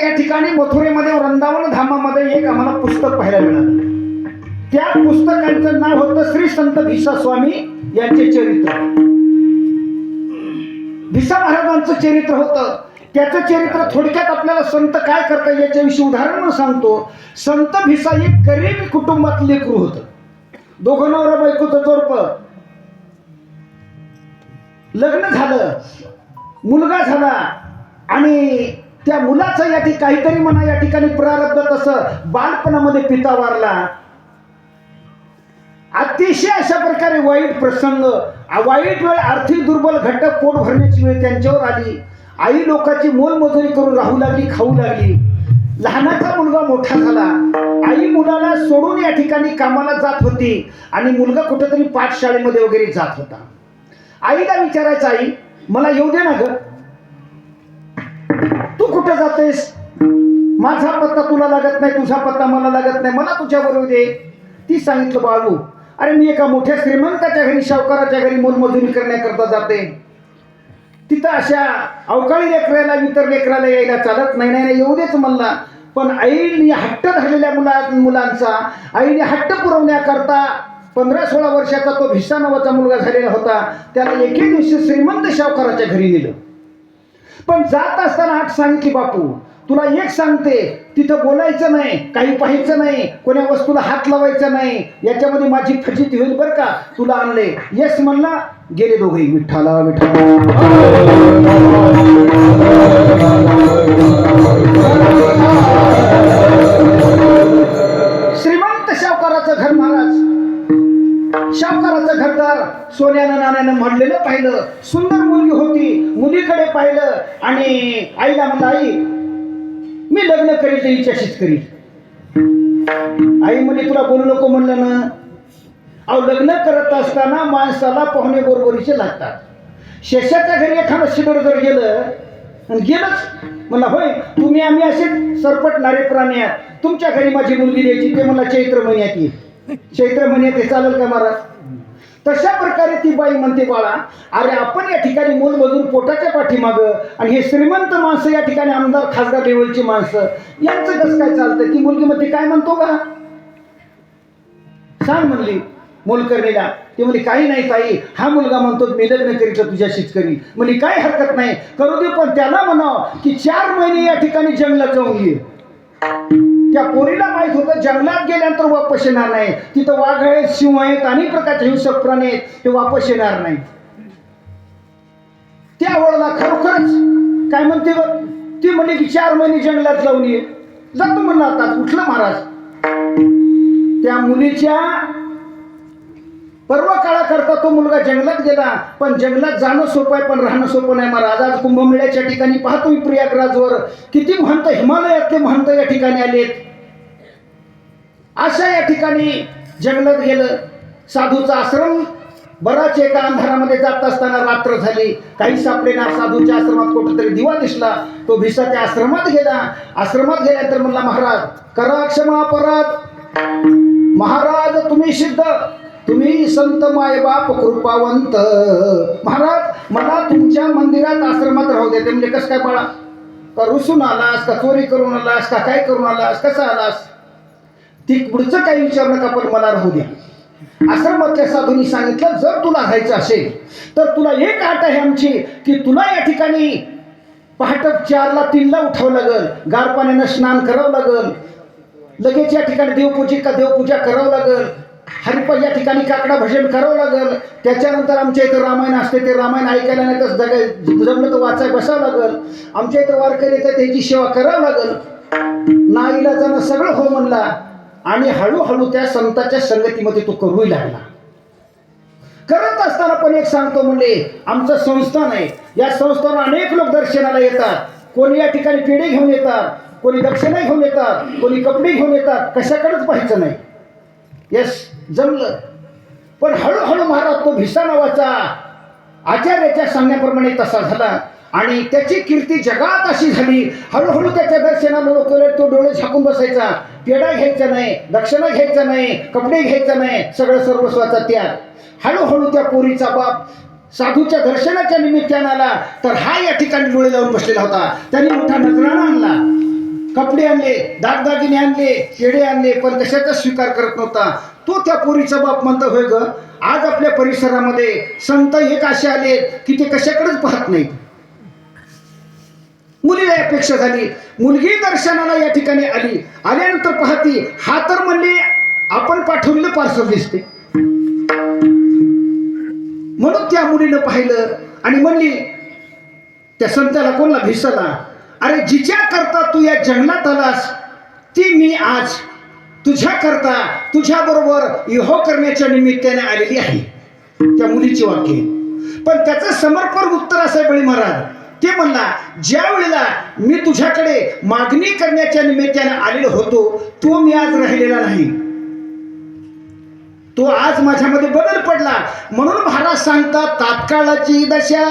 या ठिकाणी मथुरेमध्ये वृंदावन धामामध्ये एक आम्हाला पुस्तक पाहायला मिळालं. त्या पुस्तकाचं नाव होतं श्री संत भिसा स्वामी यांचे चरित्र. भिसा महाराजांचं चरित्र होतं. त्याचं चरित्र थोडक्यात आपल्याला संत काय करता याच्याविषयी उदाहरण सांगतो. संत भिसा एक गरीब कुटुंबातलं लेकरू होतं. दोघं नवरा बायकोचं जोडपं. लग्न झालं, मुलगा झाला आणि त्या मुलाचं या ठिकाणी काहीतरी म्हणा या ठिकाणी प्रारब्ध तसं बालपणामध्ये पिता वारला. अतिशय अशा प्रकारे वाईट प्रसंग, वाईट वेळ, आर्थिक दुर्बल घटक, पोट भरण्याची वेळ त्यांच्यावर आली. आई लोकांची मोलमजुरी करून राहू लागली, खाऊ लागली. लहानाचा मुलगा मोठा झाला. आई मुलाला सोडून या ठिकाणी कामाला जात होती आणि मुलगा कुठेतरी पाठशाळेमध्ये वगैरे जात होता. आईला विचारायचं, आई मला येऊ दे ना ग, तू कुठं जातेस? माझा पत्ता तुला लागत नाही, तुझा पत्ता मला लागत नाही, मला तुझ्या बरोबर दे. ती सांगितलं, बाळू अरे मी एका मोठ्या श्रीमंताच्या घरी, सावकाराच्या घरी मोलमजुरी करण्याकरता जाते. तिथं अशा अवकाळी लेकराला इतर लेकराला यायला चालत नाही. नाही येऊ देच म्हणला. पण आईने हट्ट धरलेल्या मुलांचा आईने हट्ट पुरवण्याकरता 15-16 वर्षाचा तो भिसा नावाचा मुलगा झालेला होता. त्याला एके दिवशी श्रीमंत सावकाराच्या घरी नेलं. पण जात असताना आठ सांगितली, बापू तुला एक सांगते, तिथं बोलायचं नाही, काही पाहायचं नाही, कोण्या वस्तूला हात लावायचा नाही, याच्यामध्ये माझी फजिती होईल बरं का, तुला आणले. यस म्हणला. गेले दोघे. विठ्ठला विठ्ठला. श्रीमंत सावकाराचं घर महाराज. सावकाराचं घरदार सोन्यानं नाण्यानं म्हणलेलं पाहिलं. सुंदर मुलगी होती. मुलीकडे पाहिलं आणि आईला म्हणलं, आई मी लग्न करील तर हिच्याशीच करील. आई म्हणे तुला बोलू नको म्हणलं ना. अहो लग्न करत असताना माणसाला पाहुणे बरोबरीचे लागतात. शेषाच्या घरी एखादं शिडर जर गेलं आणि गेलंच म्हणला, होय तुम्ही आम्ही असे सरपटणारे प्राणी आहात, तुमच्या घरी माझी मुलगी द्यायची, ते मला चैत्र महिन्यात येईल. चैत्र महिन्यात हे चालेल का महाराज? तशा प्रकारे ती बाई म्हणते, बाळा अरे आपण या ठिकाणी मोलमजूर पोटाच्या पाठीमागं आणि हे श्रीमंत माणसं या ठिकाणी आमदार खासदार लेवलची माणसं, यांचं कसं काय चालतं? ती मुलगी म्हणते, काय म्हणतो का सांग म्हणली मोलकर्णीला. ती म्हणली, काही नाही ताई, हा मुलगा म्हणतो मी लग्न करीत तुझ्याशीच करी. म्हणजे काय हरकत नाही, करू दे, पण त्याला म्हणाव की 4 महिने या ठिकाणी जंगलात जाऊन ये. त्या पोरीला माहित होतं जंगलात गेल्यानंतर वापस येणार नाही. तिथं वाघ आहेत, सिंह आहेत, अनेक प्रकारचे हिंसक प्राणी आहेत, ते वापस येणार नाही. त्या वळला खरोखरच काय म्हणते बघ, ती म्हणली की 4 महिने जंगलात जाऊन ये. जातो म्हणला. आता उठलं महाराज. त्या मुलीच्या पर्व काळा करता तो मुलगा जंगलात गेला. पण जंगलात जाणं सोपं आहे, पण राहणं सोपं नाही महाराज. आज कुंभमेळ्याच्या ठिकाणी पाहतो मी प्रयागराजवर किती महंत, हिमालयातले महंत या ठिकाणी आलेत. अशा या ठिकाणी जंगलात गेलं. साधूचा आश्रम. बराच एका अंधारामध्ये जात असताना रात्र झाली. काही सापडे ना. साधूच्या आश्रमात कुठेतरी दिवा दिसला. तो भिसा त्या आश्रमात गेला. आश्रमात गेल्यानंतर म्हणला, महाराज करा क्षमा अपराध. महाराज तुम्ही सिद्ध, तुम्ही संत मायबाप कृपावंत, महाराज मला तुमच्या मंदिरात आश्रमात राहू दे. ते म्हणजे कसं काय बाळा, का रुसून आलास, का चोरी करून आलास, का काय करून आलास, कसा आलास, ती पुढचं काही विचार नका, पण मला राहू द्या. आश्रमातल्या साधूंनी सांगितलं, जर तुला राहायचं असेल तर तुला एक अट आहे आमची, की तुला या ठिकाणी पहाटे 4ला 3ला उठावं लागल, गार पाण्यानं स्नान करावं लागल, लगेच या ठिकाणी देवपूजा करावं लागल, हरिपाठ या ठिकाणी काकडा भजन करावं लागल. त्याच्यानंतर आमच्या इथं रामायण असते, ते रामायण ऐकायला नाही तर जमलं तर वाचाय बसावं लागल. आमच्या इथं वारकरी येतात, त्याची सेवा करावं लागल. नाईलाजानं सगळं हो म्हणला आणि हळूहळू त्या संताच्या संगतीमध्ये तो करूही लागला. करत असताना पण एक सांगतो म्हणले, आमचं संस्थान आहे. या संस्थानावर अनेक लोक दर्शनाला येतात. कोणी या ठिकाणी पेढे घेऊन येतात, कोणी दक्षिणा घेऊन येतात, कोणी कपडे घेऊन येतात. कशाकडेच पाहायचं नाही. यस जमलं. पण हळूहळू महाराज तो भिसा नावाचा आचार्याच्या सांगण्याप्रमाणे तसा झाला आणि त्याची कीर्ती जगात अशी झाली. हळूहळू त्याच्या दर्शनाला लोक तो डोळे झाकून बसायचा. पेढा घ्यायचा नाही, दक्षिणा घ्यायचा नाही, कपडे घ्यायचा नाही, सगळं सर्वस्वाचा त्याग. हळूहळू त्या पोरीचा बाप साधूच्या दर्शनाच्या निमित्तानं आला तर हा या ठिकाणी डोळे लावून बसलेला होता. त्यांनी मोठा नजराणा आणला. कपडे आणले, दागदागिने आणले, पेढे आणले, पण कशाचा स्वीकार करत नव्हता. तो त्या पोरीचा बाप म्हणतो, होय ग, आज आपल्या परिसरामध्ये संत एक असे आले की ते कशाकडेच पाहत नाहीत. मुलीला अपेक्षा झाली. मुलगी दर्शनाला या ठिकाणी आली. आल्यानंतर पाहती, हा तर म्हणले आपण पाठवलेलं पार्सल दिसते. म्हणून त्या मुलीनं पाहिलं आणि म्हणली त्या संताला, कोणला, भिसाला, अरे जिच्या करता तू या जंगलात आलास ती मी आज तुझ्या करता तुझ्या बरोबर विवाह करण्याच्या निमित्ताने आलेली आहे. त्या मुलीची वाक्य. पण त्याचं समर्पण उत्तर असं बळी महाराज ते म्हणला, ज्या वेळेला मी तुझ्याकडे मागणी करण्याच्या निमित्ताने आलेलो होतो तो मी आज राहिलेला नाही. तो आज माझ्यामध्ये बदल पडला. म्हणून महाराज सांगतात, तात्काळाची दशा